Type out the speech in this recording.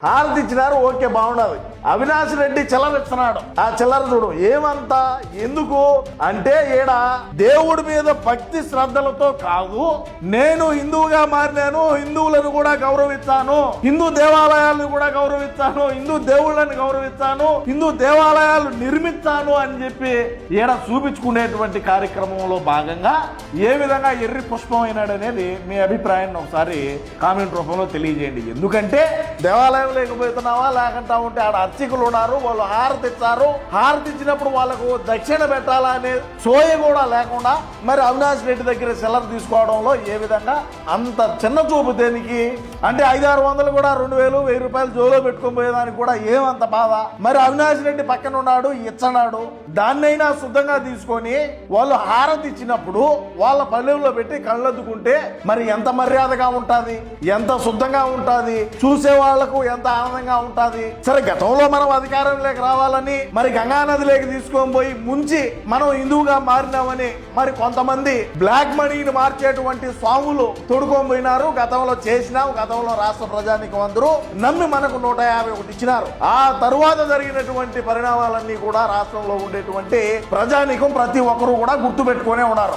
హారతి ఇచ్చినారు, ఓకే, బాగున్నది. అవినాష్ రెడ్డి చిల్లరిస్తున్నాడు. ఆ చిల్లర చూడు ఏమంతా ఎందుకు అంటే ఈడ దేవుడి మీద భక్తి శ్రద్ధలతో కాదు, నేను హిందువుగా మారినాను, హిందువులను కూడా గౌరవిస్తాను, హిందూ దేవాలయాలను కూడా గౌరవిస్తాను, హిందూ దేవుళ్ళని గౌరవిస్తాను, హిందూ దేవాలయాలు నిర్మిస్తాను అని చెప్పి ఈడ చూపించుకునేటువంటి కార్యక్రమంలో భాగంగా ఏ విధంగా ఎర్రి పుష్పం అయినాడు అనేది మీ అభిప్రాయాన్ని ఒకసారి కామెంట్ రూపంలో తెలియజేయండి. ఎందుకంటే దేవాలయం లేకపోతున్నావా లేకుండా ఉంటే ఆడ అర్చకులు ఉన్నారు, వాళ్ళు హారతి ఇచ్చారు, హారతి ఇచ్చినప్పుడు వాళ్ళకు దక్షిణ పెట్టాలా అనే సోయ కూడా లేకుండా మరి అవినాష్ రెడ్డి దగ్గర సెలర్ తీసుకోవడంలో ఏ విధంగా అంత చిన్న చూపు దేనికి అంటే 500-600 కూడా 2000 1000 రూపాయలు జోలో పెట్టుకొని పోయేదానికి కూడా ఏమంత బాధ. మరి అవినాష్ రెడ్డి పక్కన ఉన్నాడు, ఇచ్చన్నాడు, దాన్నైనా శుద్ధంగా తీసుకొని వాళ్ళు హారతి ఇచ్చినప్పుడు వాళ్ళ పల్లెల్లో పెట్టి కళ్ళద్దుకుంటే మరి ఎంత మర్యాదగా ఉంటది, ఎంత శుద్ధంగా ఉంటది, చూసే వాళ్లకు ఎంత ఆనందంగా ఉంటది. సరే గతంలో మనం అధికారంలోకి రావాలని మరి గంగానదిలోకి తీసుకొని పోయి ముంచి మనం హిందువుగా మారినామని మరి కొంతమంది బ్లాక్ మనీని మార్చేటువంటి స్వాములు తొడుకొని పోయినారు. గతంలో చేసినాం, గతంలో రాష్ట్ర ప్రజానికం అందరూ నమ్మి మనకు 151 ఇచ్చినారు. ఆ తరువాత జరిగినటువంటి పరిణామాలన్నీ కూడా రాష్ట్రంలో ఉండేటువంటి ప్రజానికం ప్రతి ఒక్కరూ కూడా గుర్తు పెట్టుకునే ఉన్నారు.